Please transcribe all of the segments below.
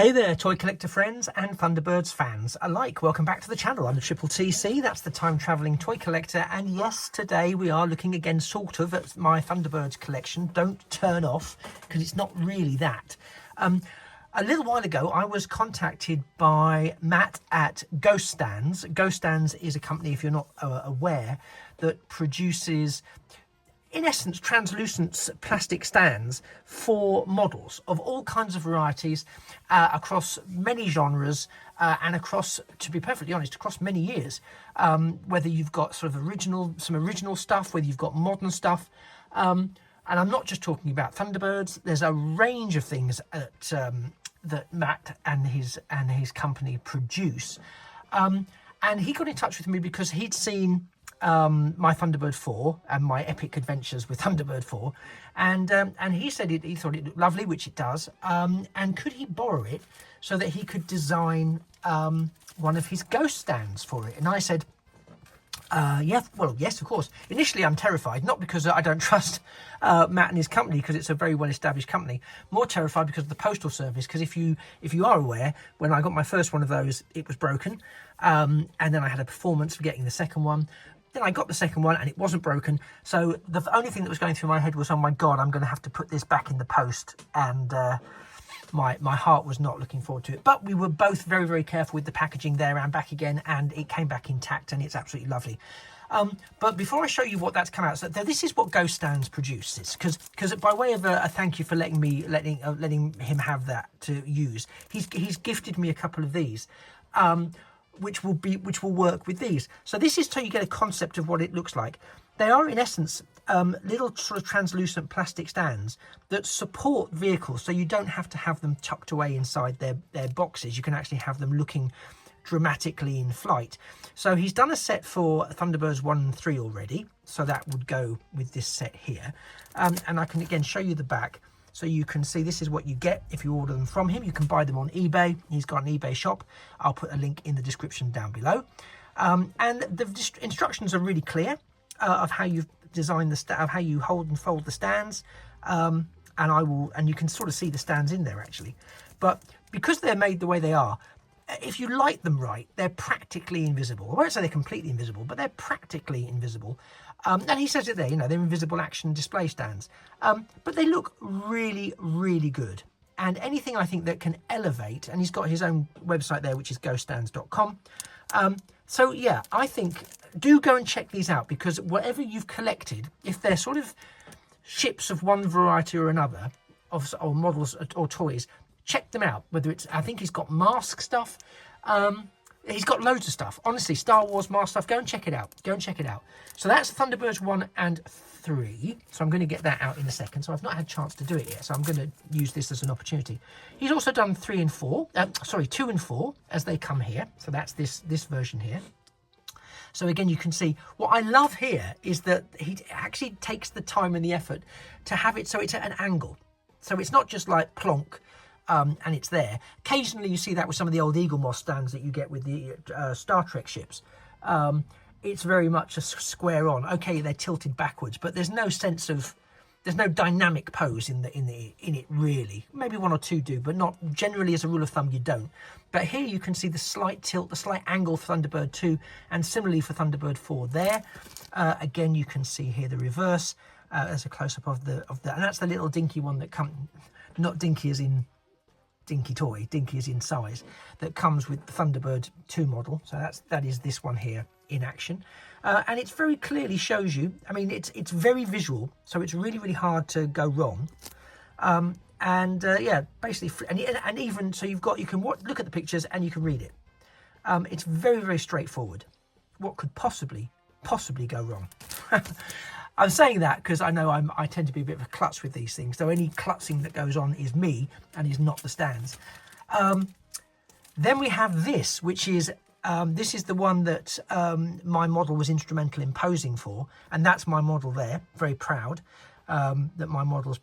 Hey there, toy collector friends and Thunderbirds fans alike. Welcome back to the channel. I'm the Triple TC, that's the time-travelling toy collector. And yes, today we are looking again sort of at my Thunderbirds collection. Don't turn off, because it's not really that. A little while ago, I was contacted by Matt at Ghost Stands. Ghost Stands is a company, if you're not aware, that produces, in essence, translucent plastic stands for models of all kinds of varieties across many genres and across, to be perfectly honest, across many years. Whether you've got sort of some original stuff, whether you've got modern stuff. And I'm not just talking about Thunderbirds. There's a range of things that Matt and his company produce. And he got in touch with me because he'd seen my Thunderbird 4 and my epic adventures with Thunderbird 4, and he said he thought it looked lovely, which it does, and could he borrow it so that he could design one of his ghost stands for it. And I said, yeah, well, yes, of course. Initially, I'm terrified, not because I don't trust Matt and his company, because it's a very well-established company. More terrified because of the postal service, because if you are aware, when I got my first one of those, it was broken, and then I had a performance for getting the second one. Then I got the second one and it wasn't broken. So the only thing that was going through my head was, oh my God, I'm going to have to put this back in the post. And my heart was not looking forward to it. But we were both very, very careful with the packaging there and back again. And it came back intact and it's absolutely lovely. But before I show you what that's come out, so this is what Ghost Stands produces. Because by way of a thank you for letting him have that to use, he's gifted me a couple of these. Which will work with these. So this is so you get a concept of what it looks like. They are in essence little sort of translucent plastic stands that support vehicles, so you don't have to have them tucked away inside their boxes. You can actually have them looking dramatically in flight. So he's done a set for Thunderbirds 1 and 3 already, so that would go with this set here. And I can again show you the back. So you can see this is what you get if you order them from him. You can buy them on eBay. He's got an eBay shop. I'll put a link in the description down below. And the instructions are really clear of how you've designed of how you hold and fold the stands. And you can sort of see the stands in there actually. But because they're made the way they are, if you light them right, they're practically invisible. I won't say they're completely invisible, but they're practically invisible. And he says it there, they're invisible action display stands. But they look really, really good. And anything I think that can elevate, and he's got his own website there, which is ghoststands.com. So yeah, I think do go and check these out, because whatever you've collected, if they're sort of ships of one variety or another, or models or toys, check them out. Whether it's, I think he's got mask stuff. He's got loads of stuff. Honestly, Star Wars mask stuff. Go and check it out. Go and check it out. So that's Thunderbirds 1 and 3. So I'm going to get that out in a second. So I've not had a chance to do it yet. So I'm going to use this as an opportunity. He's also done 3 and 4. Sorry, 2 and 4 as they come here. So that's this version here. So again, you can see what I love here is that he actually takes the time and the effort to have it so it's at an angle. So it's not just like plonk. And it's there. Occasionally you see that with some of the old Eagle Moss stands that you get with the Star Trek ships. It's very much a square on. Okay, they're tilted backwards, but there's no sense of, there's no dynamic pose in it really. Maybe one or two do, but not generally. As a rule of thumb, you don't. But here you can see the slight tilt, the slight angle for Thunderbird 2, and similarly for Thunderbird 4 there. Again, you can see here the reverse as a close-up of the, and that's the little dinky one that comes, not dinky as in dinky toy, dinky is in size, that comes with the Thunderbird 2 model. So that is this one here in action, and it very clearly shows you, I mean, it's very visual, so it's really, really hard to go wrong. Yeah, basically, and even so, you can look at the pictures and you can read it. It's very, very straightforward. What could possibly go wrong? I'm saying that because I know I tend to be a bit of a klutz with these things, so any klutzing that goes on is me and is not the stands. Then we have this, which is this is the one that my model was instrumental in posing for, and that's my model there. Very proud that my model's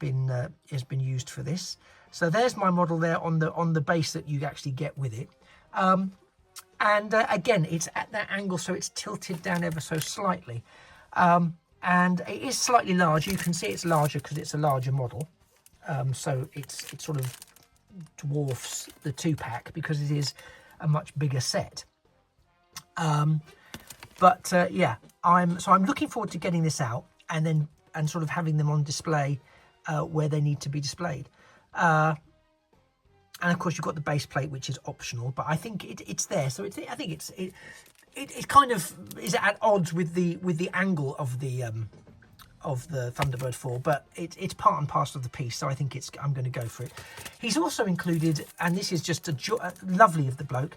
has been used for this. So there's my model there on the base that you actually get with it. Again, it's at that angle, so it's tilted down ever so slightly. And it is slightly larger. You can see it's larger because it's a larger model. So it's sort of dwarfs the 2-pack because it is a much bigger set. Yeah, I'm looking forward to getting this out and sort of having them on display where they need to be displayed. And of course you've got the base plate, which is optional, but I think it's there. So I think it kind of is at odds with the angle of the Thunderbird 4, but it's part and parcel of the piece, so I think I'm going to go for it. He's also included, and this is just lovely of the bloke,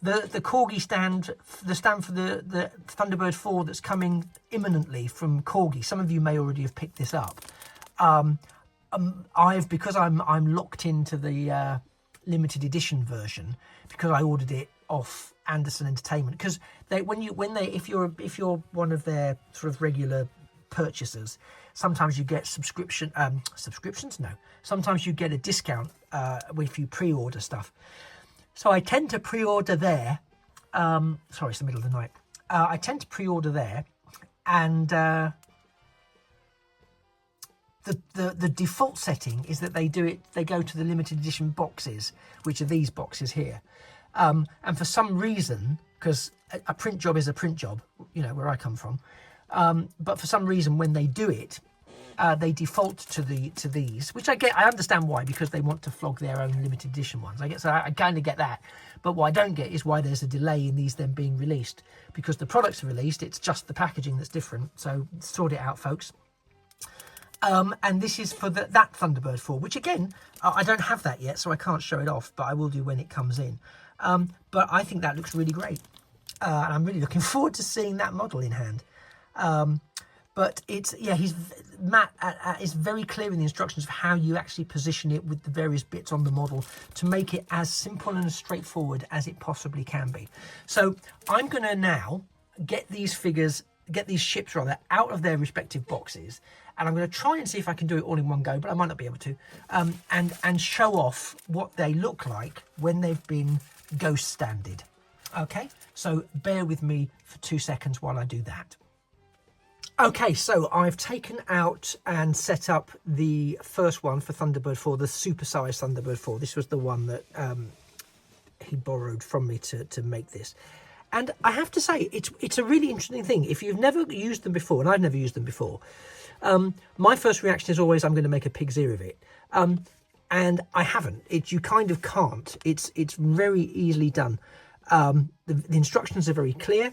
the Corgi stand, the stand for the Thunderbird 4 that's coming imminently from Corgi. Some of you may already have picked this up. Because I'm locked into the limited edition version, because I ordered it off Anderson Entertainment, because if you're one of their sort of regular purchasers, sometimes you get subscriptions. No, sometimes you get a discount if you pre-order stuff. So I tend to pre-order there. Sorry, it's the middle of the night. I tend to pre-order there, and the default setting is that they go to the limited edition boxes, which are these boxes here. And for some reason, because a print job is a print job, you know, where I come from, but for some reason when they do it, they default to these, which I understand why, because they want to flog their own limited edition ones. I kind of get that, but what I don't get is why there's a delay in these then being released, because the products are released, it's just the packaging that's different. So sort it out, folks. And this is for that Thunderbird 4, which again, I don't have that yet, so I can't show it off, but I will do when it comes in. But I think that looks really great, and I'm really looking forward to seeing that model in hand. But Matt is very clear in the instructions of how you actually position it with the various bits on the model to make it as simple and as straightforward as it possibly can be. So I'm going to now get these ships out of their respective boxes, and I'm going to try and see if I can do it all in one go, but I might not be able to, and show off what they look like when they've been ghost standed. Okay, so bear with me for 2 seconds while I do that. Okay, so I've taken out and set up the first one for Thunderbird 4, the supersized Thunderbird 4. This was the one that he borrowed from me to make this. And I have to say, it's a really interesting thing. If you've never used them before, and I've never used them before, my first reaction is always, I'm going to make a pig's ear of it. And I haven't. You kind of can't. It's very easily done. The instructions are very clear.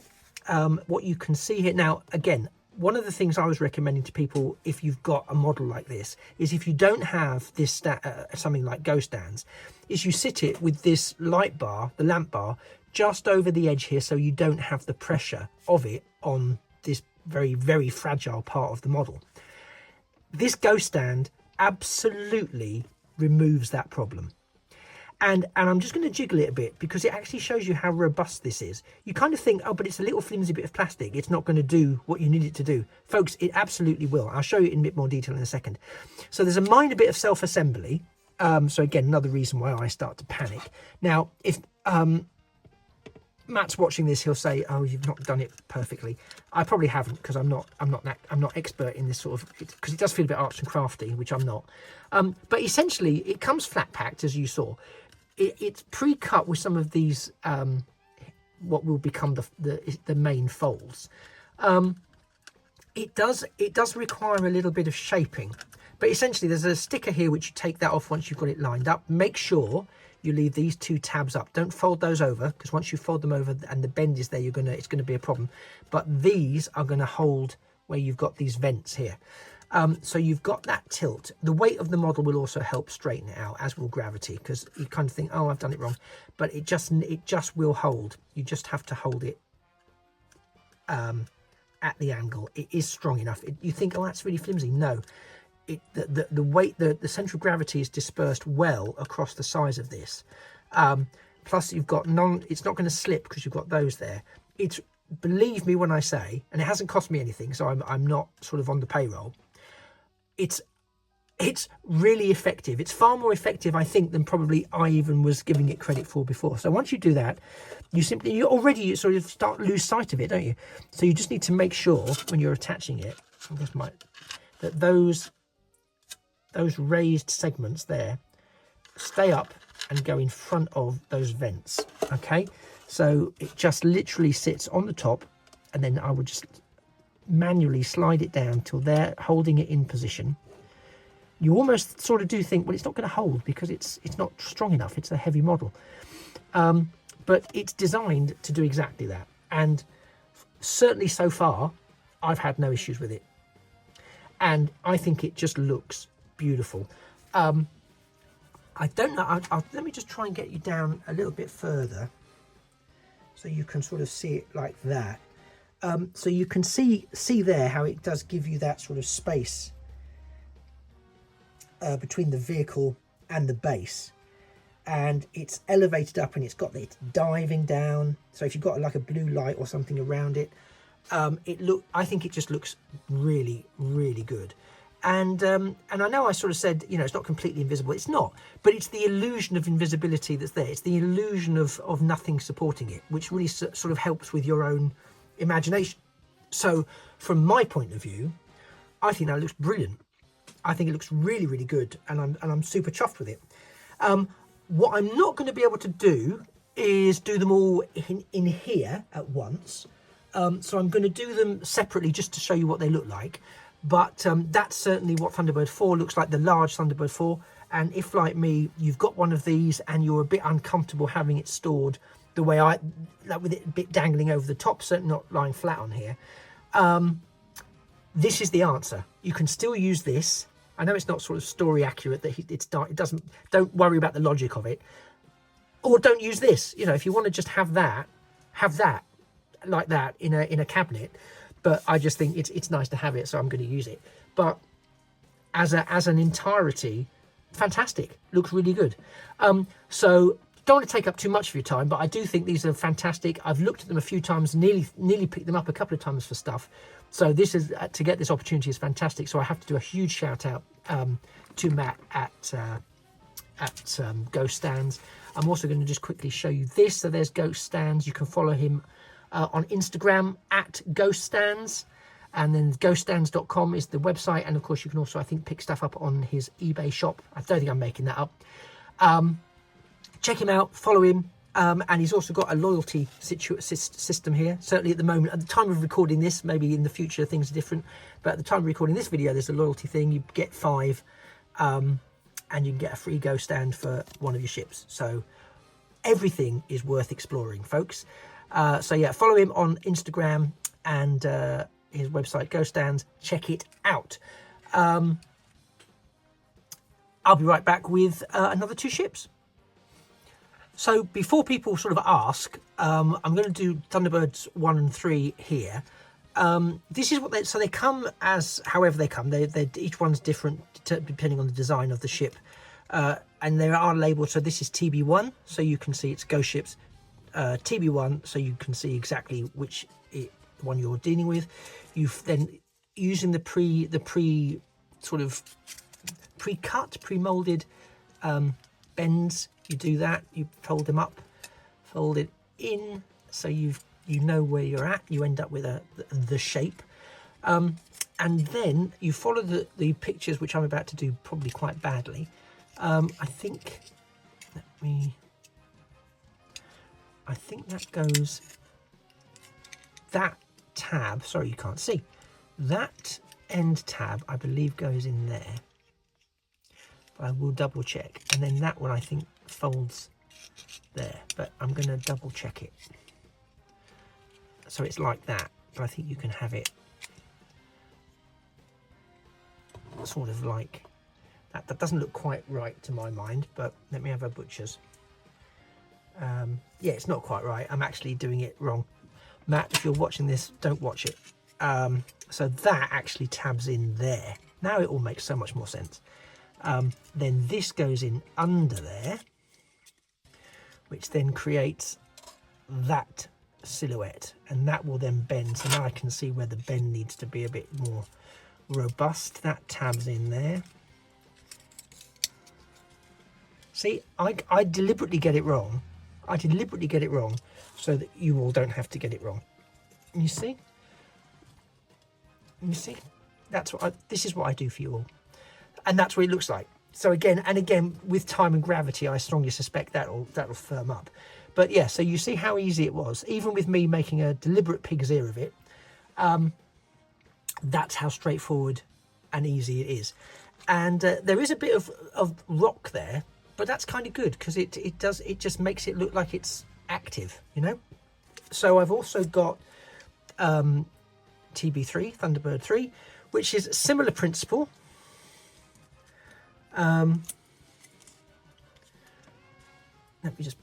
What you can see here now, again, one of the things I was recommending to people, if you've got a model like this, is if you don't have this something like Ghost Stands, is you sit it with this light bar, the lamp bar, just over the edge here, so you don't have the pressure of it on this very, very fragile part of the model. This Ghost Stand absolutely removes that problem. And I'm just going to jiggle it a bit, because it actually shows you how robust this is. You kind of think, oh, but it's a little flimsy bit of plastic, it's not going to do what you need it to do. Folks, it absolutely will. I'll show you in a bit more detail in a second. So there's a minor bit of self-assembly. So again, another reason why I start to panic. Now, if Matt's watching this, he'll say, oh, you've not done it perfectly. I probably haven't, because I'm not expert in this sort of, because it does feel a bit arts and crafty, which I'm not. But essentially, it comes flat packed, as you saw. It's pre-cut with some of these what will become the main folds. It does require a little bit of shaping, but essentially there's a sticker here which you take that off once you've got it lined up. Make sure you leave these 2 tabs up. Don't fold those over, because once you fold them over and the bend is there, it's going to be a problem. But these are going to hold where you've got these vents here. So you've got that tilt. The weight of the model will also help straighten it out, as will gravity, because you kind of think, oh, I've done it wrong, but it just will hold. You just have to hold it at the angle. It is strong enough. You think, oh, that's really flimsy. No, the weight, the central gravity is dispersed well across the size of this. Plus you've got it's not going to slip because you've got those there. Believe me when I say, and it hasn't cost me anything, so I'm not sort of on the payroll. It's really effective. It's far more effective, I think, than probably I even was giving it credit for before. So once you do that, you sort of start to lose sight of it, don't you? So you just need to make sure when you're attaching it, that those raised segments there stay up and go in front of those vents. Okay, so it just literally sits on the top, and then I would just manually slide it down till they're holding it in position. You almost sort of do think, well, it's not going to hold because it's not strong enough. It's a heavy model, but it's designed to do exactly that. And certainly so far, I've had no issues with it. And I think it just looks beautiful. I don't know. Let me just try and get you down a little bit further so you can sort of see it like that. So you can see there how it does give you that sort of space between the vehicle and the base, and it's elevated up and it's diving down. So if you've got like a blue light or something around it, I think it just looks really, really good. And I know I sort of said, you know, it's not completely invisible. It's not, but it's the illusion of invisibility that's there. It's the illusion of nothing supporting it, which really sort of helps with your own imagination. So from my point of view, I think that looks brilliant. I think it looks really, really good, and I'm super chuffed with it. What I'm not going to be able to do is do them all in here at once. So I'm going to do them separately just to show you what they look like. But that's certainly what Thunderbird 4 looks like, the large Thunderbird 4. And if, like me, you've got one of these and you're a bit uncomfortable having it stored the way like with it a bit dangling over the top, certainly not lying flat on here, this is the answer. You can still use this. I know it's not sort of story accurate, that it's dark. It doesn't. Don't worry about the logic of it, or don't use this. You know, if you want to just have that like that in a cabinet. But I just think it's nice to have it, so I'm going to use it. But as an entirety, fantastic. Looks really good. So don't want to take up too much of your time, but I do think these are fantastic. I've looked at them a few times, nearly picked them up a couple of times for stuff. So this is to get this opportunity is fantastic. So I have to do a huge shout out to Matt at Ghost Stands. I'm also going to just quickly show you this. So there's Ghost Stands. You can follow him on Instagram at Ghost Stands, and then ghoststands.com is the website. And of course, you can also, I think, pick stuff up on his eBay shop. I don't think I'm making that up. Check him out, follow him. And he's also got a loyalty system here. Certainly at the moment, at the time of recording this, maybe in the future things are different, but at the time of recording this video, there's a loyalty thing. You get 5 and you can get a free Ghost Stand for one of your ships. So everything is worth exploring, folks. So yeah, follow him on Instagram and his website, Ghost Stands. Check it out. I'll be right back with another 2 ships. So before people sort of ask, I'm going to do Thunderbirds 1 and 3 here. This is what they come as, however they come. Each one's different depending on the design of the ship. And they are labelled, so this is TB1, so you can see it's Ghost Ships. TB1, so you can see exactly which one you're dealing with. You've then, using the pre-molded bends, you do that. You fold them up, fold it in, so you know where you're at. You end up with the shape, and then you follow the pictures, which I'm about to do probably quite badly. I think that goes, that tab, sorry you can't see, that end tab I believe goes in there, but I will double check. And then that one I think folds there, but I'm going to double check it. So it's like that, but I think you can have it sort of like that. That doesn't look quite right to my mind, but let me have a butcher's. Yeah, it's not quite right. I'm actually doing it wrong. Matt, if you're watching this, don't watch it. So that actually tabs in there. Now it all makes so much more sense. Then this goes in under there, which then creates that silhouette, and that will then bend. So now I can see where the bend needs to be a bit more robust. That tabs in there. See, I deliberately get it wrong. I deliberately get it wrong so that you all don't have to get it wrong. You see? You see? That's what this is what I do for you all. And that's what it looks like. So again, with time and gravity, I strongly suspect that'll firm up. But yeah, so you see how easy it was, even with me making a deliberate pig's ear of it. That's how straightforward and easy it is. And there is a bit of rock there, but that's kind of good because it just makes it look like it's active, you know. So I've also got TB3, Thunderbird 3, which is a similar principle. Let me just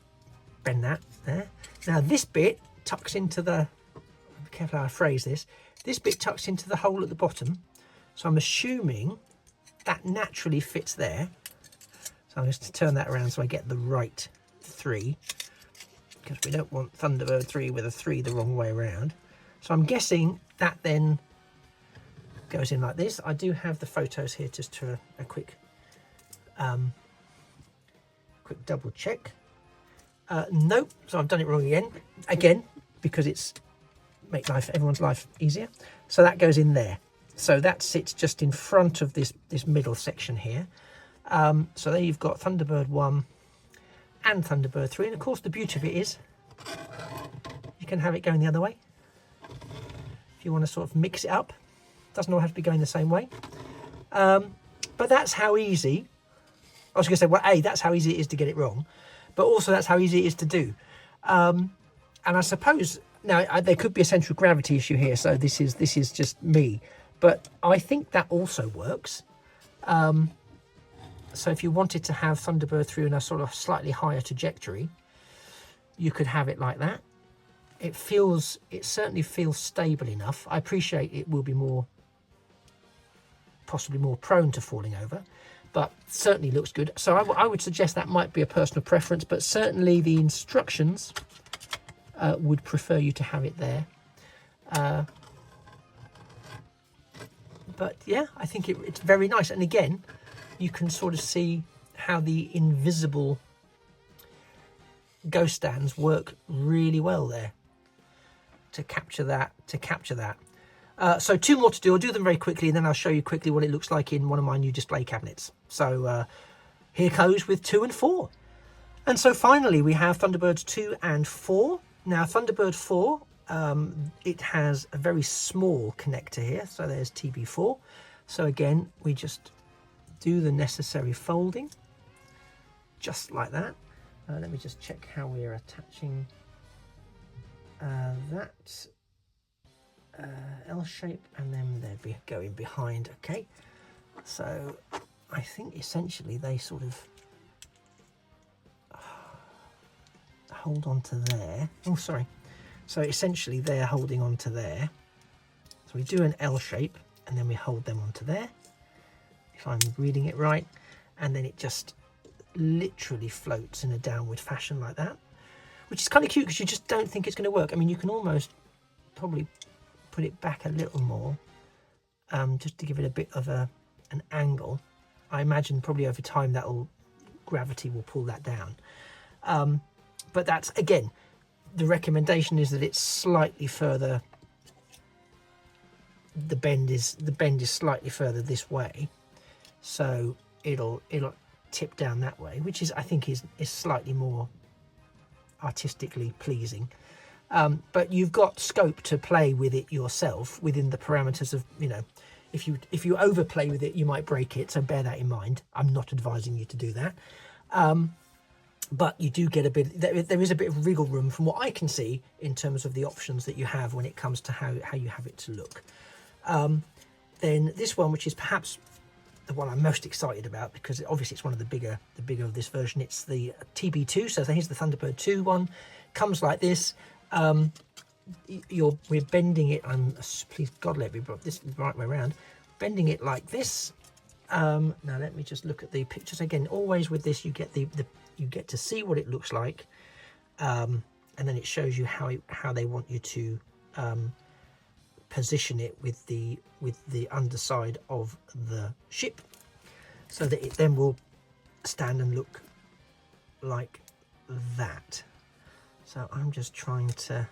bend that there. Now this bit tucks into the, be careful how I phrase this, this bit tucks into the hole at the bottom. So I'm assuming that naturally fits there. So I'm just to turn that around so I get the right 3, because we don't want Thunderbird 3 with a 3 the wrong way around. So I'm guessing that then goes in like this. I do have the photos here just to a quick double check. Nope, so I've done it wrong again because it's make everyone's life easier. So that goes in there. So that sits just in front of this middle section here. So there you've got Thunderbird 1 and Thunderbird 3. And of course the beauty of it is you can have it going the other way. If you want to sort of mix it up. Doesn't all have to be going the same way. But that's how easy, I was going to say, well, A, that's how easy it is to get it wrong. But also that's how easy it is to do. And I suppose, now there could be a central gravity issue here. So this is just me. But I think that also works. So if you wanted to have Thunderbird 3 in a sort of slightly higher trajectory, you could have it like that. It certainly feels stable enough. I appreciate it will be possibly more prone to falling over, but certainly looks good. So I would suggest that might be a personal preference, but certainly the instructions would prefer you to have it there. But yeah, I think it's very nice. And again, you can sort of see how the invisible ghost stands work really well there to capture that. So 2 more to do. I'll do them very quickly and then I'll show you quickly what it looks like in one of my new display cabinets. So here goes with 2 and 4. And so finally we have Thunderbirds 2 and 4. Now Thunderbird 4, it has a very small connector here. So there's TB4. So again, we just do the necessary folding, just like that. Let me just check how we're attaching that L shape, and then they'd be going behind. Okay, so I think essentially they sort of hold on to there. Oh, sorry. So essentially they're holding on to there. So we do an L shape and then we hold them onto there, if I'm reading it right, and then it just literally floats in a downward fashion like that, which is kind of cute because you just don't think it's going to work. I mean, you can almost probably put it back a little more just to give it a bit of an angle. I imagine probably over time gravity will pull that down. But that's, again, the recommendation is that it's slightly further, the bend is slightly further this way, so it'll tip down that way, which is, I think, is slightly more artistically pleasing. But you've got scope to play with it yourself within the parameters of, you know, if you overplay with it, you might break it, so bear that in mind. I'm not advising you to do that. But you do get a bit, there is a bit of wriggle room from what I can see in terms of the options that you have when it comes to how you have it to look. Then this one, which is perhaps the one I'm most excited about, because obviously it's one of the bigger of this version. It's the TB2. So here's the Thunderbird 2 one. Comes like this. We're bending it. Please God, let me put this the right way around. Bending it like this. Now let me just look at the pictures again. Always with this, you get you get to see what it looks like, and then it shows you how they want you to position it with the underside of the ship, so that it then will stand and look like that. So I'm just trying to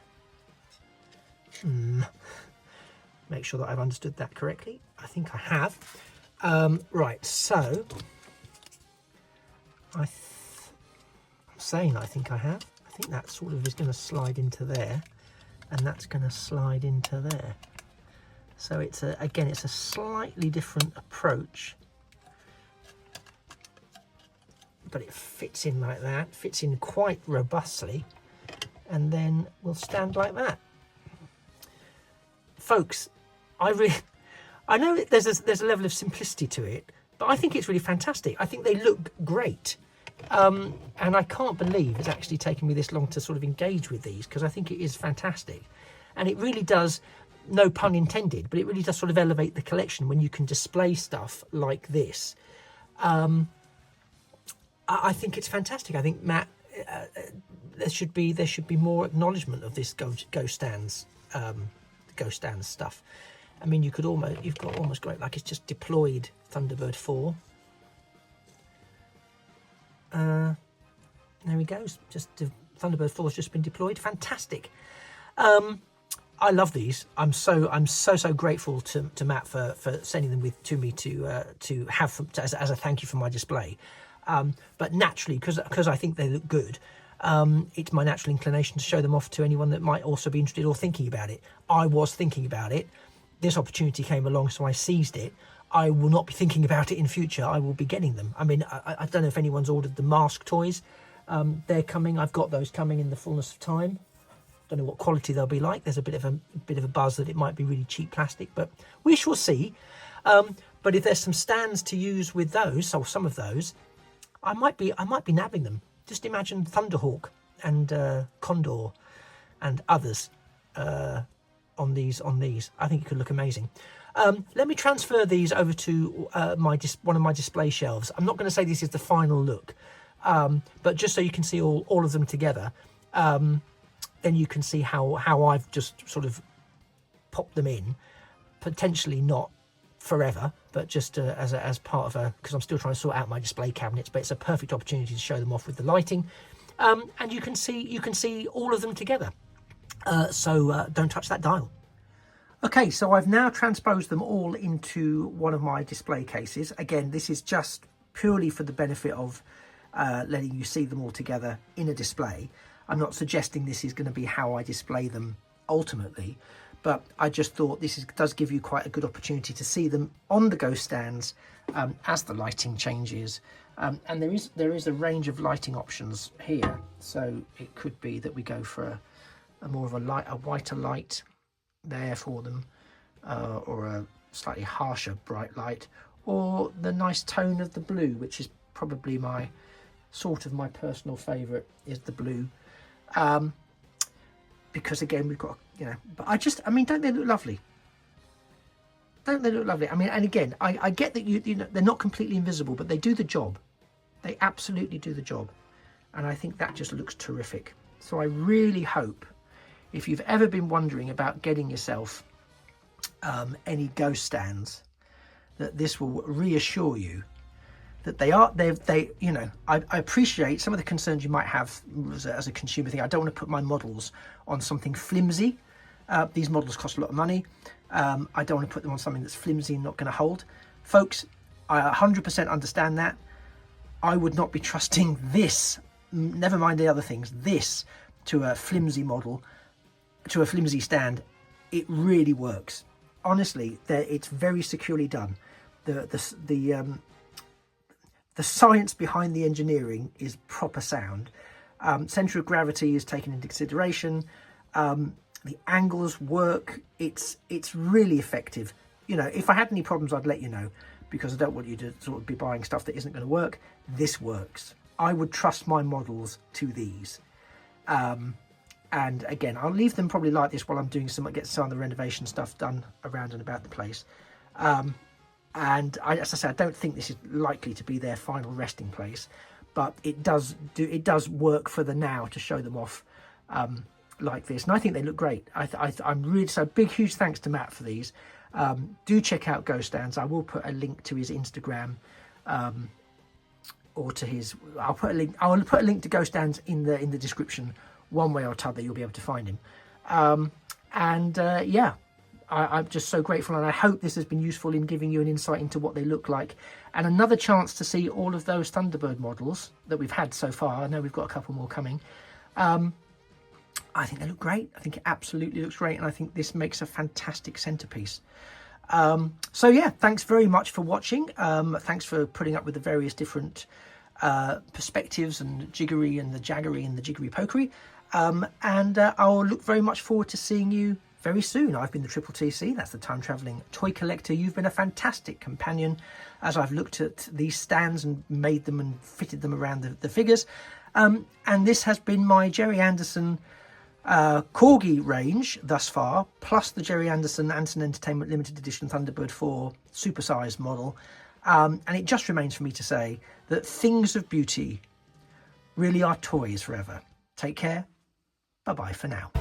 make sure that I've understood that correctly. I think I have. Right, so I'm saying I think I have. I think that sort of is going to slide into there, and that's going to slide into there. So it's again, it's a slightly different approach, but it fits in like that, fits in quite robustly, and then will stand like that. Folks, I know there's a level of simplicity to it, but I think it's really fantastic. I think they look great. And I can't believe it's actually taken me this long to sort of engage with these, because I think it is fantastic. And it really does, no pun intended, but it really does sort of elevate the collection when you can display stuff like this. I think it's fantastic. I think, Matt, there should be more acknowledgement of this Ghost Stands stuff. I mean, you've got almost great, like it's just deployed Thunderbird 4. There he goes. Just Thunderbird 4 has just been deployed. Fantastic. I love these. I'm so grateful to Matt for sending them to me to have as a thank you for my display. But naturally, because I think they look good, it's my natural inclination to show them off to anyone that might also be interested or thinking about it. I was thinking about it. This opportunity came along, so I seized it. I will not be thinking about it in future. I will be getting them. I mean, I don't know if anyone's ordered the mask toys. They're coming. I've got those coming in the fullness of time. Don't know what quality they'll be like. There's a bit of a buzz that it might be really cheap plastic, but we shall see. But if there's some stands to use with those, or some of those, I might be nabbing them. Just imagine Thunderhawk and Condor and others on these. I think it could look amazing. Let me transfer these over to one of my display shelves. I'm not going to say this is the final look, but just so you can see all of them together, then you can see how I've just sort of popped them in, potentially not forever, but just as part of because I'm still trying to sort out my display cabinets, but it's a perfect opportunity to show them off with the lighting, and you can see all of them together. So don't touch that dial. Okay, so I've now transposed them all into one of my display cases. Again, this is just purely for the benefit of letting you see them all together in a display. I'm not suggesting this is going to be how I display them ultimately, but I just thought this does give you quite a good opportunity to see them on the Ghost Stands as the lighting changes. And there is a range of lighting options here. So it could be that we go for a more of a whiter light there for them, or a slightly harsher bright light, or the nice tone of the blue, which is probably my personal favorite, is the blue, because again we've got, but I mean, don't they look lovely? Don't they look lovely? I mean, and again, I get that you know they're not completely invisible, but they do the job. They absolutely do the job, and I think that just looks terrific. So I really hope, if you've ever been wondering about getting yourself any Ghost Stands, that this will reassure you that I appreciate some of the concerns you might have as a consumer thing. I don't want to put my models on something flimsy. These models cost a lot of money. I don't want to put them on something that's flimsy and not going to hold. Folks, I 100% understand that. I would not be trusting this, never mind the other things, this to a flimsy model, to a flimsy stand. It really works. Honestly, it's very securely done. The science behind the engineering is proper sound. Centre of gravity is taken into consideration. The angles work. It's really effective. If I had any problems, I'd let you know, because I don't want you to sort of be buying stuff that isn't going to work. This works. I would trust my models to these. And again, I'll leave them probably like this while I'm doing get some of the renovation stuff done around and about the place. And as I say, I don't think this is likely to be their final resting place, but it does work for the now to show them off like this. And I think they look great. I'm really huge thanks to Matt for these. Do check out Ghost Stands. I will put a link to his Instagram, or to his. I'll put a link to Ghost Stands in the description. One way or t'other, you'll be able to find him. Yeah, I'm just so grateful, and I hope this has been useful in giving you an insight into what they look like, and another chance to see all of those Thunderbird models that we've had so far. I know we've got a couple more coming. I think they look great. I think it absolutely looks great, and I think this makes a fantastic centerpiece. So yeah, thanks very much for watching. Thanks for putting up with the various different perspectives and jiggery and the jaggery and the jiggery pokery. And I'll look very much forward to seeing you very soon. I've been the Triple TC, that's the Time Travelling Toy Collector. You've been a fantastic companion as I've looked at these stands and made them and fitted them around the figures. And this has been my Jerry Anderson Corgi range thus far, plus the Jerry Anderson Entertainment Limited Edition Thunderbird 4 supersized model. And it just remains for me to say that things of beauty really are toys forever. Take care. Bye-bye for now.